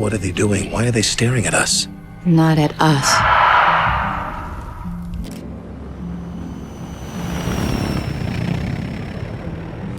What are they doing? Why are they staring at us? Not at us.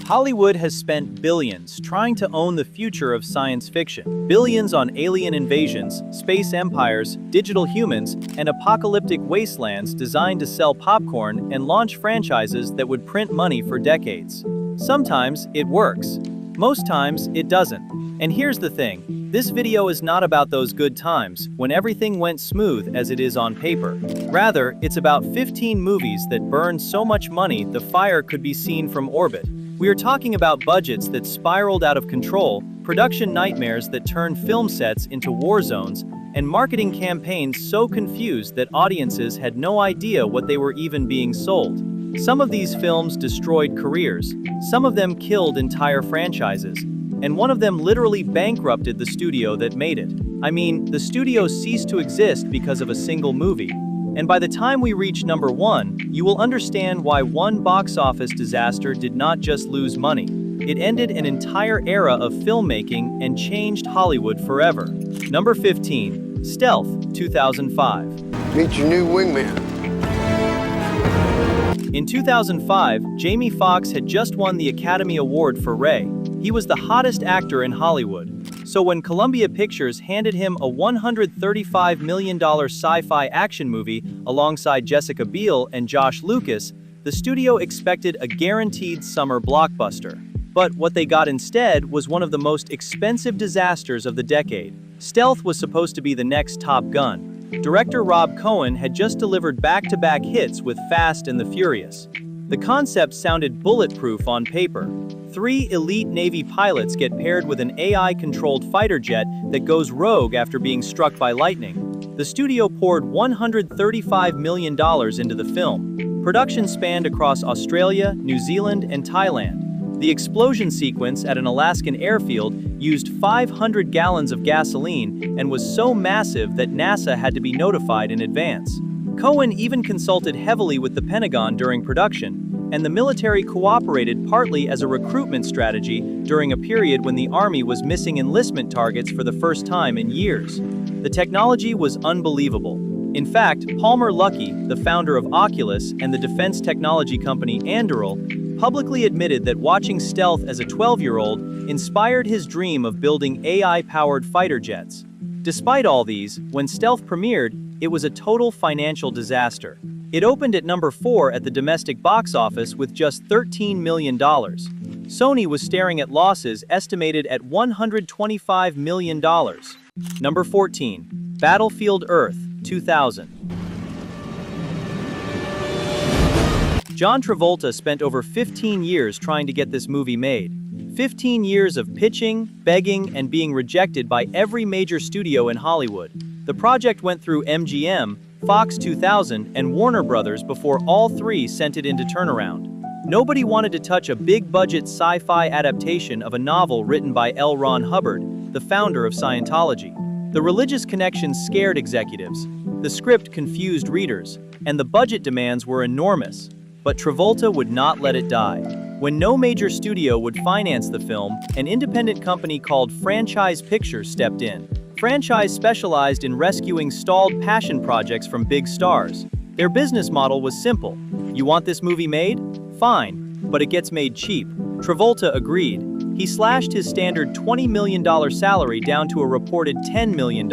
Hollywood has spent billions trying to own the future of science fiction. Billions on alien invasions, space empires, digital humans, and apocalyptic wastelands designed to sell popcorn and launch franchises that would print money for decades. Sometimes it works. Most times it doesn't. And here's the thing. This video is not about those good times when everything went smooth as it is on paper. Rather, it's about 15 movies that burned so much money the fire could be seen from orbit. We are talking about budgets that spiraled out of control, production nightmares that turned film sets into war zones, and marketing campaigns so confused that audiences had no idea what they were even being sold. Some of these films destroyed careers, some of them killed entire franchises, and one of them literally bankrupted the studio that made it. I mean, the studio ceased to exist because of a single movie. And by the time we reach number 1, you will understand why one box office disaster did not just lose money. It ended an entire era of filmmaking and changed Hollywood forever. Number 15, Stealth, 2005. Meet your new wingman. In 2005, Jamie Foxx had just won the Academy Award for Ray. He was the hottest actor in Hollywood. So when Columbia Pictures handed him a $135 million sci-fi action movie alongside Jessica Biel and Josh Lucas, the studio expected a guaranteed summer blockbuster. But what they got instead was one of the most expensive disasters of the decade. Stealth was supposed to be the next Top Gun. Director Rob Cohen had just delivered back-to-back hits with Fast and the Furious. The concept sounded bulletproof on paper. 3 elite Navy pilots get paired with an AI-controlled fighter jet that goes rogue after being struck by lightning. The studio poured $135 million into the film. Production spanned across Australia, New Zealand, and Thailand. The explosion sequence at an Alaskan airfield used 500 gallons of gasoline and was so massive that NASA had to be notified in advance. Cohen even consulted heavily with the Pentagon during production, and the military cooperated partly as a recruitment strategy during a period when the Army was missing enlistment targets for the first time in years. The technology was unbelievable. In fact, Palmer Luckey, the founder of Oculus and the defense technology company Anduril, publicly admitted that watching Stealth as a 12-year-old inspired his dream of building AI-powered fighter jets. Despite all these, when Stealth premiered, it was a total financial disaster. It opened at number 4 at the domestic box office with just $13 million. Sony was staring at losses estimated at $125 million. Number 14, Battlefield Earth, 2000. John Travolta spent over 15 years trying to get this movie made. 15 years of pitching, begging, and being rejected by every major studio in Hollywood. The project went through MGM, Fox 2000, and Warner Brothers before all three sent it into turnaround. Nobody wanted to touch a big-budget sci-fi adaptation of a novel written by L. Ron Hubbard, the founder of Scientology. The religious connections scared executives, the script confused readers, and the budget demands were enormous. But Travolta would not let it die. When no major studio would finance the film, an independent company called Franchise Pictures stepped in. Franchise specialized in rescuing stalled passion projects from big stars. Their business model was simple. You want this movie made? Fine, but it gets made cheap. Travolta agreed. He slashed his standard $20 million salary down to a reported $10 million.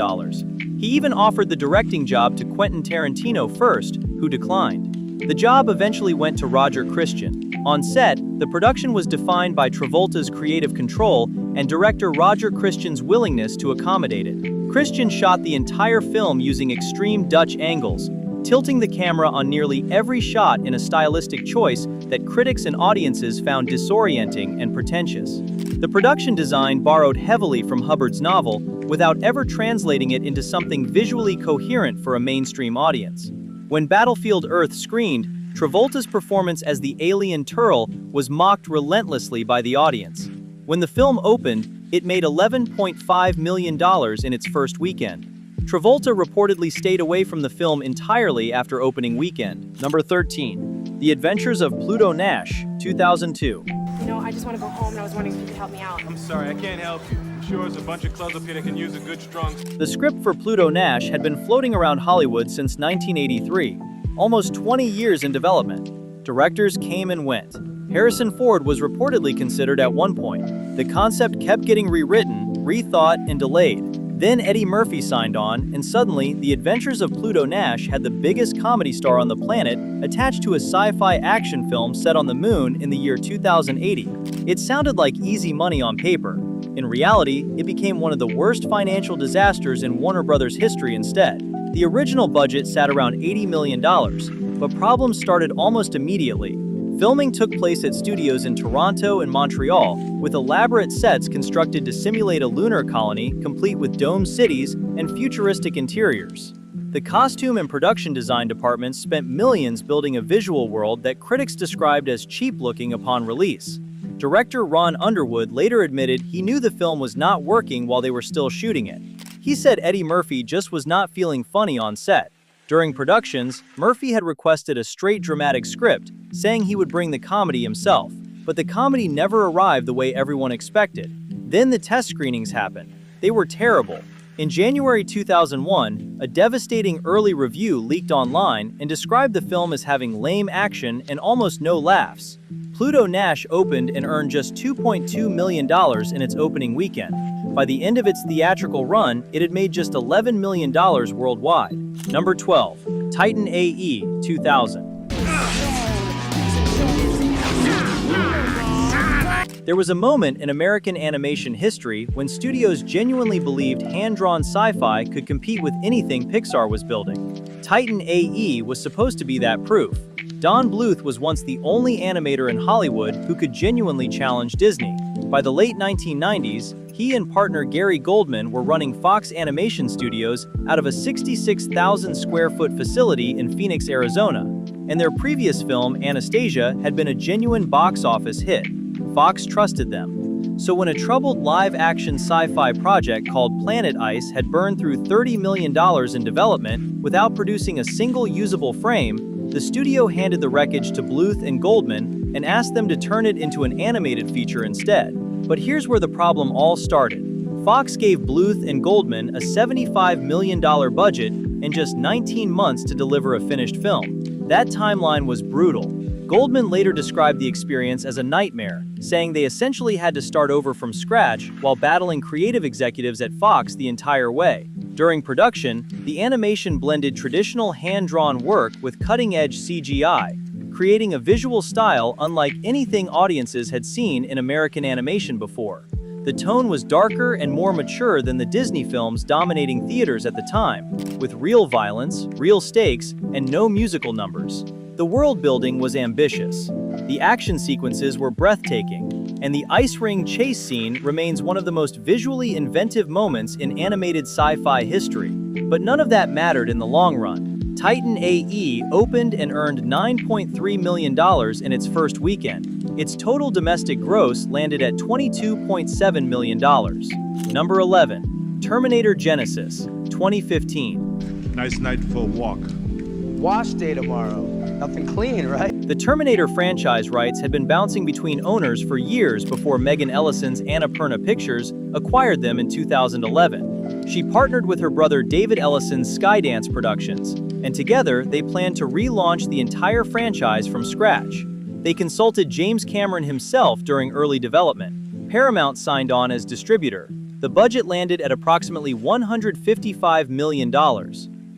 He even offered the directing job to Quentin Tarantino first, who declined. The job eventually went to Roger Christian. On set, the production was defined by Travolta's creative control and director Roger Christian's willingness to accommodate it. Christian shot the entire film using extreme Dutch angles, tilting the camera on nearly every shot in a stylistic choice that critics and audiences found disorienting and pretentious. The production design borrowed heavily from Hubbard's novel without ever translating it into something visually coherent for a mainstream audience. When Battlefield Earth screened, Travolta's performance as the alien Turl was mocked relentlessly by the audience. When the film opened, it made $11.5 million in its first weekend. Travolta reportedly stayed away from the film entirely after opening weekend. Number 13, The Adventures of Pluto Nash, 2002. No, I just want to go home, and I was wondering if you could help me out. I'm sorry, I can't help you. I'm sure there's a bunch of clubs up here that can use a good strong... The script for Pluto Nash had been floating around Hollywood since 1983, almost 20 years in development. Directors came and went. Harrison Ford was reportedly considered at one point. The concept kept getting rewritten, rethought, and delayed. Then Eddie Murphy signed on, and suddenly, The Adventures of Pluto Nash had the biggest comedy star on the planet attached to a sci-fi action film set on the moon in the year 2080. It sounded like easy money on paper. In reality, it became one of the worst financial disasters in Warner Brothers history instead. The original budget sat around $80 million, but problems started almost immediately. Filming took place at studios in Toronto and Montreal, with elaborate sets constructed to simulate a lunar colony complete with domed cities and futuristic interiors. The costume and production design departments spent millions building a visual world that critics described as cheap-looking upon release. Director Ron Underwood later admitted he knew the film was not working while they were still shooting it. He said Eddie Murphy just was not feeling funny on set. During productions, Murphy had requested a straight dramatic script, saying he would bring the comedy himself, but the comedy never arrived the way everyone expected. Then the test screenings happened. They were terrible. In January 2001, a devastating early review leaked online and described the film as having lame action and almost no laughs. Pluto Nash opened and earned just $2.2 million in its opening weekend. By the end of its theatrical run, it had made just $11 million worldwide. Number 12. Titan AE 2000. There was a moment in American animation history when studios genuinely believed hand-drawn sci-fi could compete with anything Pixar was building. Titan AE was supposed to be that proof. Don Bluth was once the only animator in Hollywood who could genuinely challenge Disney. By the late 1990s, he and partner Gary Goldman were running Fox Animation Studios out of a 66,000 square foot facility in Phoenix, Arizona, and their previous film, Anastasia, had been a genuine box office hit. Fox trusted them. So when a troubled live-action sci-fi project called Planet Ice had burned through $30 million in development without producing a single usable frame, the studio handed the wreckage to Bluth and Goldman and asked them to turn it into an animated feature instead. But here's where the problem all started. Fox gave Bluth and Goldman a $75 million budget and just 19 months to deliver a finished film. That timeline was brutal. Goldman later described the experience as a nightmare, saying they essentially had to start over from scratch while battling creative executives at Fox the entire way. During production, the animation blended traditional hand-drawn work with cutting-edge CGI, creating a visual style unlike anything audiences had seen in American animation before. The tone was darker and more mature than the Disney films dominating theaters at the time, with real violence, real stakes, and no musical numbers. The world building was ambitious. The action sequences were breathtaking, and the ice ring chase scene remains one of the most visually inventive moments in animated sci-fi history. But none of that mattered in the long run. Titan AE opened and earned $9.3 million in its first weekend. Its total domestic gross landed at $22.7 million. Number 11. Terminator Genisys, 2015. Nice night for a walk. Wash day tomorrow. Nothing clean, right? The Terminator franchise rights had been bouncing between owners for years before Megan Ellison's Annapurna Pictures acquired them in 2011. She partnered with her brother David Ellison's Skydance Productions, and together they planned to relaunch the entire franchise from scratch. They consulted James Cameron himself during early development. Paramount signed on as distributor. The budget landed at approximately $155 million.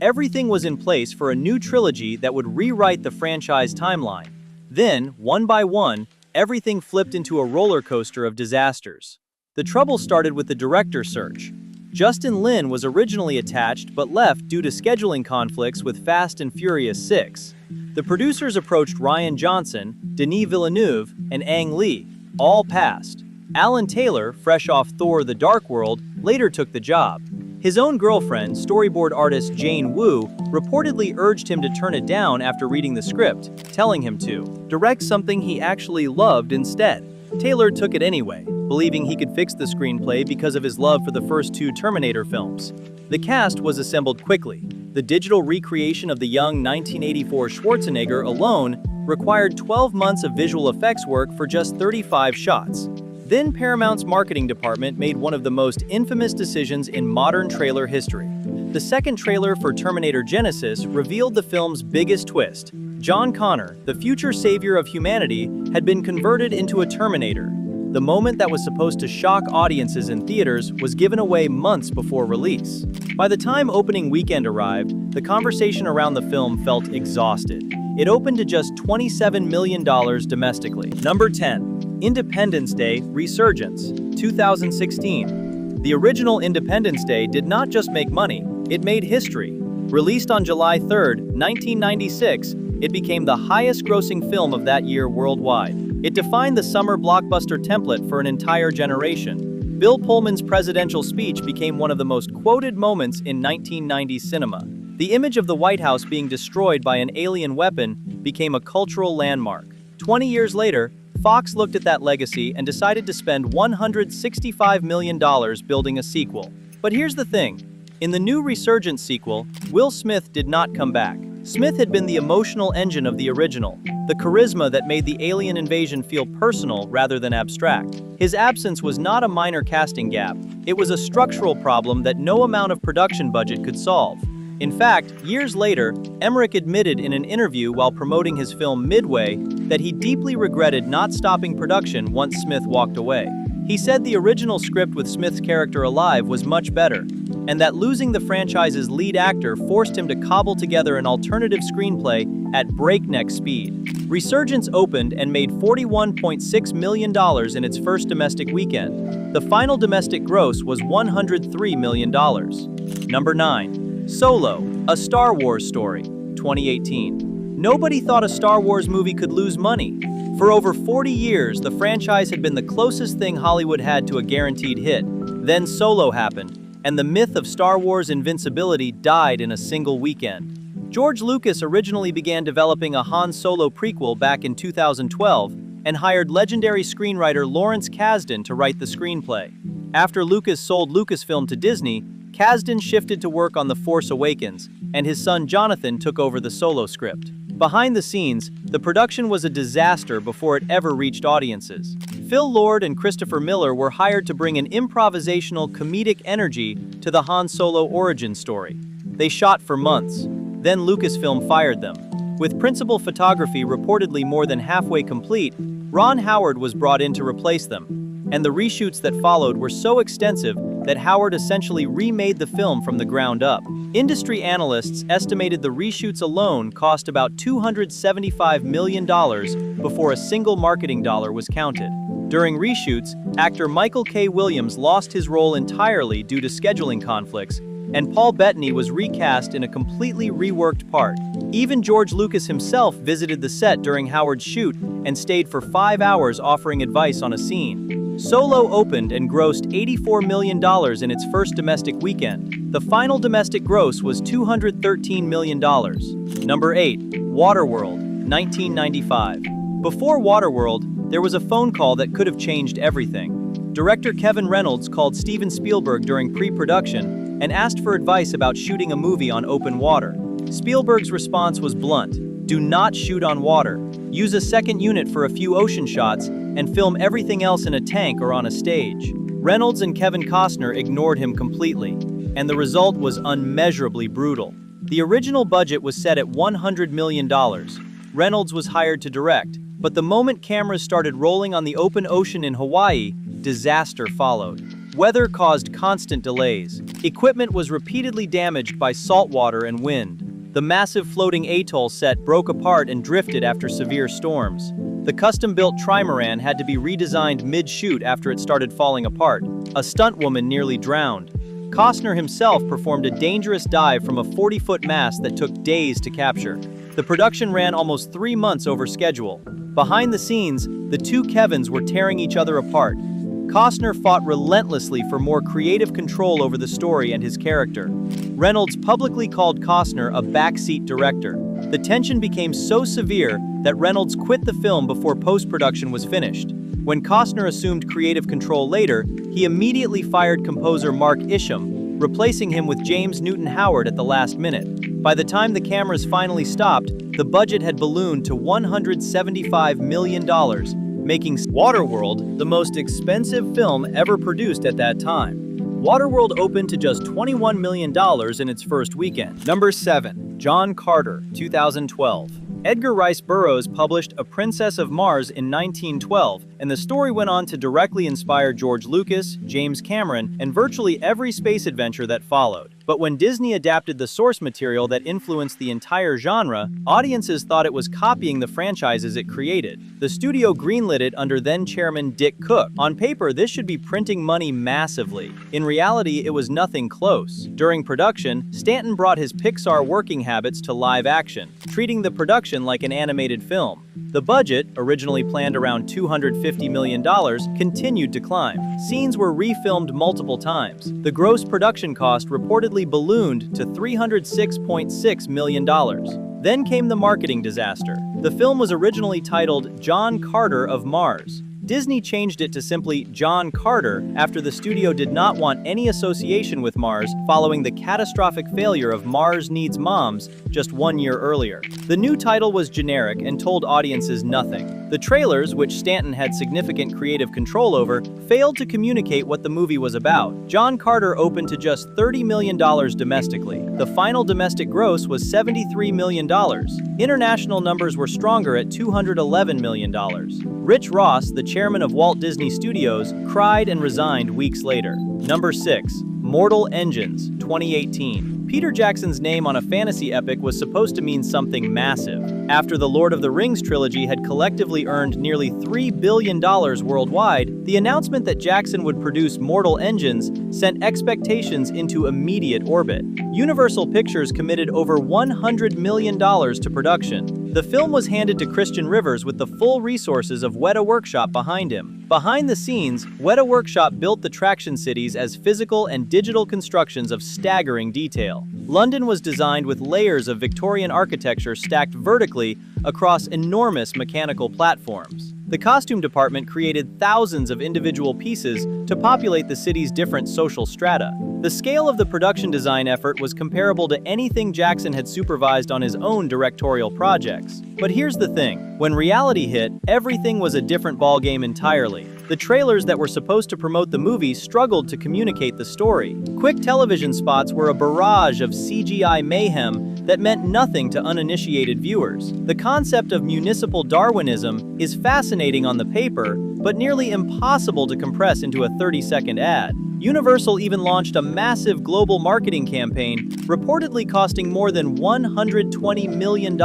Everything was in place for a new trilogy that would rewrite the franchise timeline. Then, one by one, everything flipped into a roller coaster of disasters. The trouble started with the director search. Justin Lin was originally attached but left due to scheduling conflicts with Fast and Furious 6. The producers approached Rian Johnson, Denis Villeneuve, and Ang Lee. All passed. Alan Taylor, fresh off Thor: The Dark World, later took the job. His own girlfriend, storyboard artist Jane Wu, reportedly urged him to turn it down after reading the script, telling him to direct something he actually loved instead. Taylor took it anyway, believing he could fix the screenplay because of his love for the first two Terminator films. The cast was assembled quickly. The digital recreation of the young 1984 Schwarzenegger alone required 12 months of visual effects work for just 35 shots. Then Paramount's marketing department made one of the most infamous decisions in modern trailer history. The second trailer for Terminator Genisys revealed the film's biggest twist. John Connor, the future savior of humanity, had been converted into a Terminator. The moment that was supposed to shock audiences in theaters was given away months before release. By the time opening weekend arrived, the conversation around the film felt exhausted. It opened to just $27 million domestically. Number 10. Independence Day Resurgence, 2016. The original Independence Day did not just make money, it made history. Released on July 3, 1996, it became the highest-grossing film of that year worldwide. It defined the summer blockbuster template for an entire generation. Bill Pullman's presidential speech became one of the most quoted moments in 1990s cinema. The image of the White House being destroyed by an alien weapon became a cultural landmark. 20 years later, Fox looked at that legacy and decided to spend $165 million building a sequel. But here's the thing. In the new Resurgence sequel, Will Smith did not come back. Smith had been the emotional engine of the original, the charisma that made the alien invasion feel personal rather than abstract. His absence was not a minor casting gap, it was a structural problem that no amount of production budget could solve. In fact, years later, Emmerich admitted in an interview while promoting his film Midway that he deeply regretted not stopping production once Smith walked away. He said the original script with Smith's character alive was much better, and that losing the franchise's lead actor forced him to cobble together an alternative screenplay at breakneck speed. Resurgence opened and made $41.6 million in its first domestic weekend. The final domestic gross was $103 million. Number 9. Solo, a Star Wars story, 2018. Nobody thought a Star Wars movie could lose money. For over 40 years, the franchise had been the closest thing Hollywood had to a guaranteed hit. Then Solo happened, and the myth of Star Wars invincibility died in a single weekend. George Lucas originally began developing a Han Solo prequel back in 2012 and hired legendary screenwriter Lawrence Kasdan to write the screenplay. After Lucas sold Lucasfilm to Disney, Kasdan shifted to work on The Force Awakens, and his son Jonathan took over the Solo script. Behind the scenes, the production was a disaster before it ever reached audiences. Phil Lord and Christopher Miller were hired to bring an improvisational comedic energy to the Han Solo origin story. They shot for months. Then Lucasfilm fired them. With principal photography reportedly more than halfway complete, Ron Howard was brought in to replace them. And the reshoots that followed were so extensive that Howard essentially remade the film from the ground up. Industry analysts estimated the reshoots alone cost about $275 million before a single marketing dollar was counted. During reshoots, actor Michael K. Williams lost his role entirely due to scheduling conflicts, and Paul Bettany was recast in a completely reworked part. Even George Lucas himself visited the set during Howard's shoot and stayed for 5 hours offering advice on a scene. Solo opened and grossed $84 million in its first domestic weekend. The final domestic gross was $213 million. Number 8. Waterworld, 1995. Before Waterworld, there was a phone call that could have changed everything. Director Kevin Reynolds called Steven Spielberg during pre-production and asked for advice about shooting a movie on open water. Spielberg's response was blunt: do not shoot on water. Use a second unit for a few ocean shots and film everything else in a tank or on a stage. Reynolds and Kevin Costner ignored him completely, and the result was unmeasurably brutal. The original budget was set at $100 million. Reynolds was hired to direct, but the moment cameras started rolling on the open ocean in Hawaii, disaster followed. Weather caused constant delays. Equipment was repeatedly damaged by salt water and wind. The massive floating atoll set broke apart and drifted after severe storms. The custom-built trimaran had to be redesigned mid-shoot after it started falling apart. A stuntwoman nearly drowned. Costner himself performed a dangerous dive from a 40-foot mast that took days to capture. The production ran almost 3 months over schedule. Behind the scenes, the two Kevins were tearing each other apart. Costner fought relentlessly for more creative control over the story and his character. Reynolds publicly called Costner a backseat director. The tension became so severe that Reynolds quit the film before post-production was finished. When Costner assumed creative control later, he immediately fired composer Mark Isham, replacing him with James Newton Howard at the last minute. By the time the cameras finally stopped, the budget had ballooned to $175 million, making Waterworld the most expensive film ever produced at that time. Waterworld opened to just $21 million in its first weekend. Number 7. John Carter, 2012. Edgar Rice Burroughs published A Princess of Mars in 1912, and the story went on to directly inspire George Lucas, James Cameron, and virtually every space adventure that followed. But when Disney adapted the source material that influenced the entire genre, audiences thought it was copying the franchises it created. The studio greenlit it under then-chairman Dick Cook. On paper, this should be printing money massively. In reality, it was nothing close. During production, Stanton brought his Pixar working habits to live action, treating the production like an animated film. The budget, originally planned around $250 million, continued to climb. Scenes were refilmed multiple times. The gross production cost reportedly ballooned to $306.6 million. Then came the marketing disaster. The film was originally titled John Carter of Mars. Disney changed it to simply John Carter after the studio did not want any association with Mars following the catastrophic failure of Mars Needs Moms just 1 year earlier. The new title was generic and told audiences nothing. The trailers, which Stanton had significant creative control over, failed to communicate what the movie was about. John Carter opened to just $30 million domestically. The final domestic gross was $73 million. International numbers were stronger at $211 million. Rich Ross, the chairman of Walt Disney Studios, cried and resigned weeks later. Number 6. Mortal Engines, 2018. Peter Jackson's name on a fantasy epic was supposed to mean something massive. After the Lord of the Rings trilogy had collectively earned nearly $3 billion worldwide, the announcement that Jackson would produce Mortal Engines sent expectations into immediate orbit. Universal Pictures committed over $100 million to production. The film was handed to Christian Rivers with the full resources of Weta Workshop behind him. Behind the scenes, Weta Workshop built the Traction Cities as physical and digital constructions of staggering detail. London was designed with layers of Victorian architecture stacked vertically across enormous mechanical platforms. The costume department created thousands of individual pieces to populate the city's different social strata. The scale of the production design effort was comparable to anything Jackson had supervised on his own directorial projects. But here's the thing, when reality hit, everything was a different ballgame entirely. The trailers that were supposed to promote the movie struggled to communicate the story. Quick television spots were a barrage of CGI mayhem that meant nothing to uninitiated viewers. The concept of municipal Darwinism is fascinating on the paper, but nearly impossible to compress into a 30-second ad. Universal even launched a massive global marketing campaign, reportedly costing more than $120 million.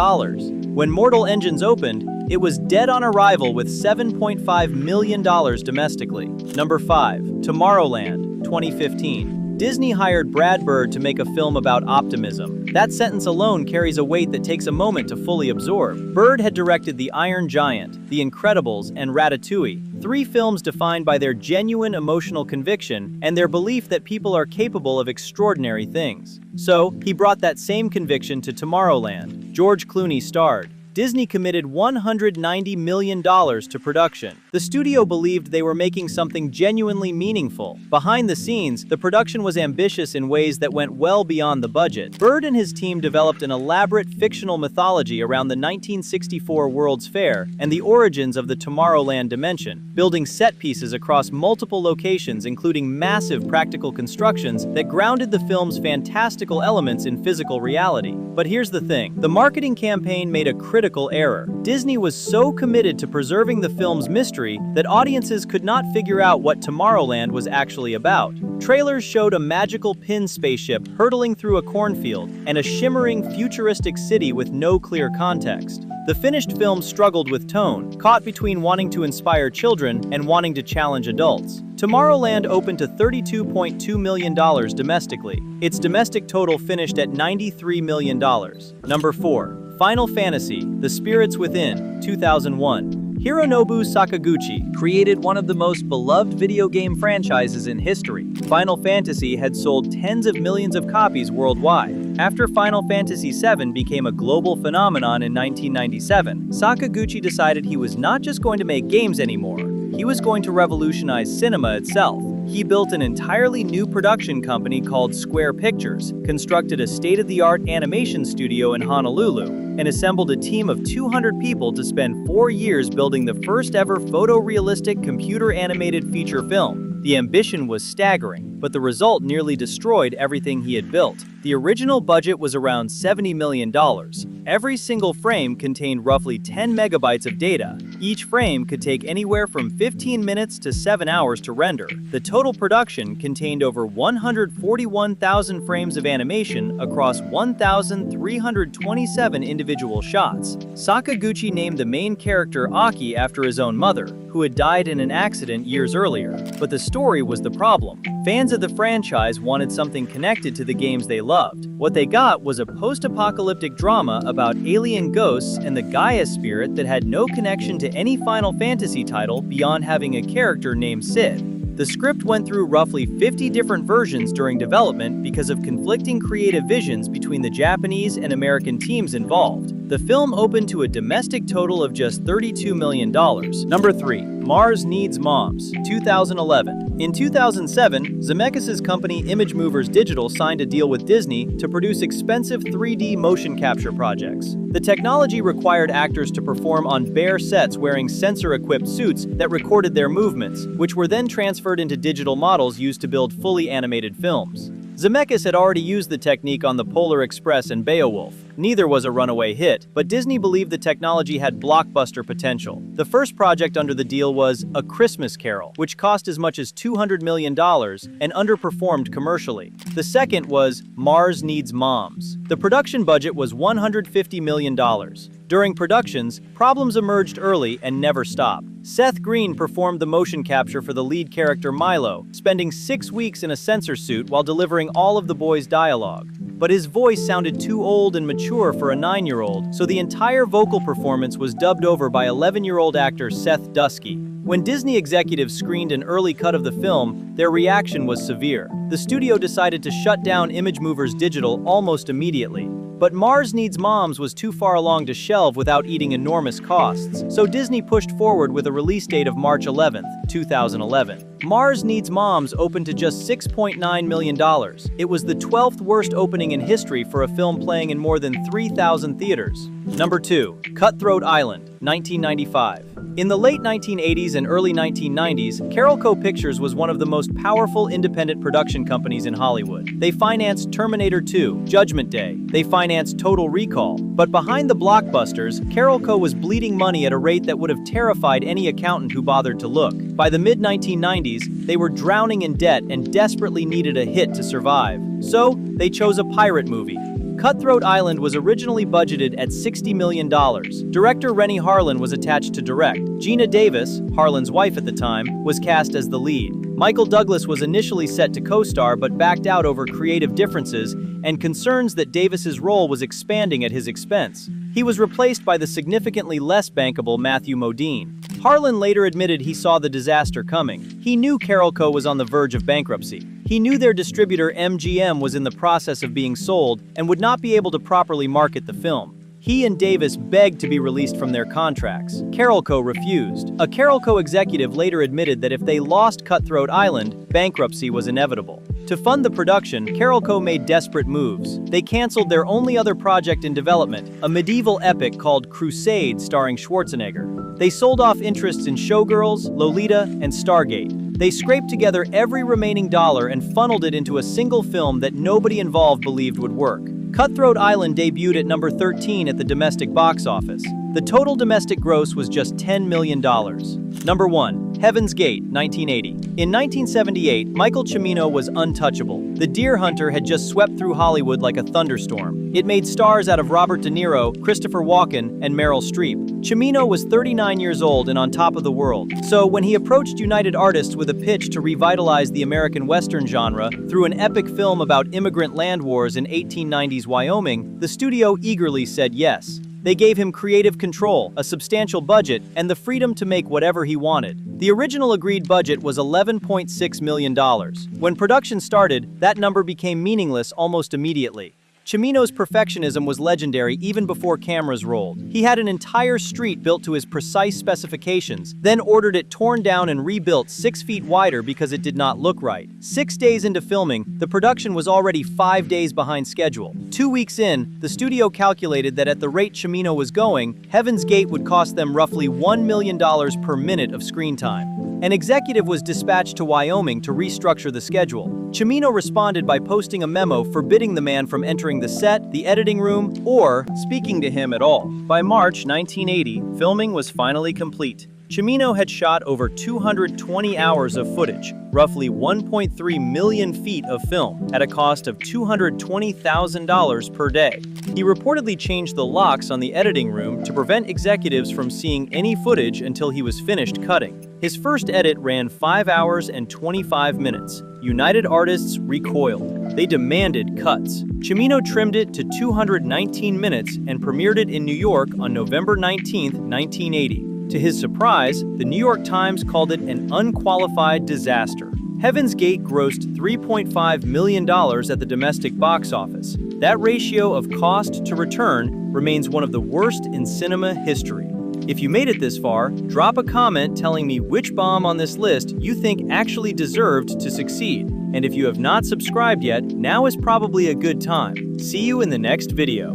When Mortal Engines opened, it was dead on arrival with $7.5 million domestically. Number 5. Tomorrowland, 2015. Disney hired Brad Bird to make a film about optimism. That sentence alone carries a weight that takes a moment to fully absorb. Bird had directed The Iron Giant, The Incredibles, and Ratatouille, 3 films defined by their genuine emotional conviction and their belief that people are capable of extraordinary things. So, he brought that same conviction to Tomorrowland. George Clooney starred. Disney committed $190 million to production. The studio believed they were making something genuinely meaningful. Behind the scenes, the production was ambitious in ways that went well beyond the budget. Bird and his team developed an elaborate fictional mythology around the 1964 World's Fair and the origins of the Tomorrowland dimension, building set pieces across multiple locations, including massive practical constructions that grounded the film's fantastical elements in physical reality. But here's the thing, the marketing campaign made a critical error. Disney was so committed to preserving the film's mystery that audiences could not figure out what Tomorrowland was actually about. Trailers showed a magical pin spaceship hurtling through a cornfield and a shimmering futuristic city with no clear context. The finished film struggled with tone, caught between wanting to inspire children and wanting to challenge adults. Tomorrowland opened to $32.2 million domestically. Its domestic total finished at $93 million. Number 4. Final Fantasy: The Spirits Within, 2001. Hironobu Sakaguchi created one of the most beloved video game franchises in history. Final Fantasy had sold tens of millions of copies worldwide. After Final Fantasy VII became a global phenomenon in 1997, Sakaguchi decided he was not just going to make games anymore, he was going to revolutionize cinema itself. He built an entirely new production company called Square Pictures, constructed a state-of-the-art animation studio in Honolulu, and assembled a team of 200 people to spend 4 years building the first-ever photorealistic computer-animated feature film. The ambition was staggering, but the result nearly destroyed everything he had built. The original budget was around $70 million. Every single frame contained roughly 10 megabytes of data. Each frame could take anywhere from 15 minutes to 7 hours to render. The total production contained over 141,000 frames of animation across 1,327 individual shots. Sakaguchi named the main character Aki after his own mother, who had died in an accident years earlier. But the story was the problem. Fans of the franchise wanted something connected to the games they loved. What they got was a post-apocalyptic drama about alien ghosts and the Gaia spirit that had no connection to any Final Fantasy title beyond having a character named Sid. The script went through roughly 50 different versions during development because of conflicting creative visions between the Japanese and American teams involved. The film opened to a domestic total of just $32 million. Number 3. Mars Needs Moms, 2011. In 2007, Zemeckis' company Image Movers Digital signed a deal with Disney to produce expensive 3D motion capture projects. The technology required actors to perform on bare sets wearing sensor-equipped suits that recorded their movements, which were then transferred into digital models used to build fully animated films. Zemeckis had already used the technique on the Polar Express and Beowulf. Neither was a runaway hit, but Disney believed the technology had blockbuster potential. The first project under the deal was A Christmas Carol, which cost as much as $200 million and underperformed commercially. The second was Mars Needs Moms. The production budget was $150 million. During productions, problems emerged early and never stopped. Seth Green performed the motion capture for the lead character Milo, spending 6 weeks in a sensor suit while delivering all of the boy's dialogue. But his voice sounded too old and mature for a 9-year-old, so the entire vocal performance was dubbed over by 11-year-old actor Seth Dusky. When Disney executives screened an early cut of the film, their reaction was severe. The studio decided to shut down Image Movers Digital almost immediately. But Mars Needs Moms was too far along to shelve without eating enormous costs, so Disney pushed forward with a release date of March 11, 2011. Mars Needs Moms opened to just $6.9 million. It was the 12th worst opening in history for a film playing in more than 3,000 theaters. Number 2. Cutthroat Island, 1995. In the late 1980s and early 1990s, Carolco Pictures was one of the most powerful independent production companies in Hollywood. They financed Terminator 2, Judgment Day. They financed Total Recall. But behind the blockbusters, Carolco was bleeding money at a rate that would have terrified any accountant who bothered to look. By the mid-1990s, they were drowning in debt and desperately needed a hit to survive. So, they chose a pirate movie. Cutthroat Island was originally budgeted at $60 million. Director Rennie Harlin was attached to direct. Gina Davis, Harlin's wife at the time, was cast as the lead. Michael Douglas was initially set to co-star but backed out over creative differences and concerns that Davis's role was expanding at his expense. He was replaced by the significantly less bankable Matthew Modine. Harlin later admitted he saw the disaster coming. He knew Carolco was on the verge of bankruptcy. He knew their distributor MGM was in the process of being sold and would not be able to properly market the film. He and Davis begged to be released from their contracts. Carolco refused. A Carolco executive later admitted that if they lost Cutthroat Island, bankruptcy was inevitable. To fund the production, Carolco made desperate moves. They canceled their only other project in development, a medieval epic called Crusade starring Schwarzenegger. They sold off interests in Showgirls, Lolita, and Stargate. They scraped together every remaining dollar and funneled it into a single film that nobody involved believed would work. Cutthroat Island debuted at number 13 at the domestic box office. The total domestic gross was just $10 million. Number 1. Heaven's Gate, 1980. In 1978, Michael Cimino was untouchable. The Deer Hunter had just swept through Hollywood like a thunderstorm. It made stars out of Robert De Niro, Christopher Walken, and Meryl Streep. Cimino was 39 years old and on top of the world. So when he approached United Artists with a pitch to revitalize the American Western genre through an epic film about immigrant land wars in 1890s Wyoming, the studio eagerly said yes. They gave him creative control, a substantial budget, and the freedom to make whatever he wanted. The original agreed budget was $11.6 million. When production started, that number became meaningless almost immediately. Cimino's perfectionism was legendary even before cameras rolled. He had an entire street built to his precise specifications, then ordered it torn down and rebuilt 6 feet wider because it did not look right. 6 days into filming, the production was already 5 days behind schedule. 2 weeks in, the studio calculated that at the rate Cimino was going, Heaven's Gate would cost them roughly $1 million per minute of screen time. An executive was dispatched to Wyoming to restructure the schedule. Cimino responded by posting a memo forbidding the man from entering the set, the editing room, or speaking to him at all. By March 1980, filming was finally complete. Cimino had shot over 220 hours of footage, roughly 1.3 million feet of film, at a cost of $220,000 per day. He reportedly changed the locks on the editing room to prevent executives from seeing any footage until he was finished cutting. His first edit ran 5 hours and 25 minutes. United Artists recoiled. They demanded cuts. Cimino trimmed it to 219 minutes and premiered it in New York on November 19, 1980. To his surprise, the New York Times called it an unqualified disaster. Heaven's Gate grossed $3.5 million at the domestic box office. That ratio of cost to return remains one of the worst in cinema history. If you made it this far, drop a comment telling me which bomb on this list you think actually deserved to succeed. And if you have not subscribed yet, now is probably a good time. See you in the next video.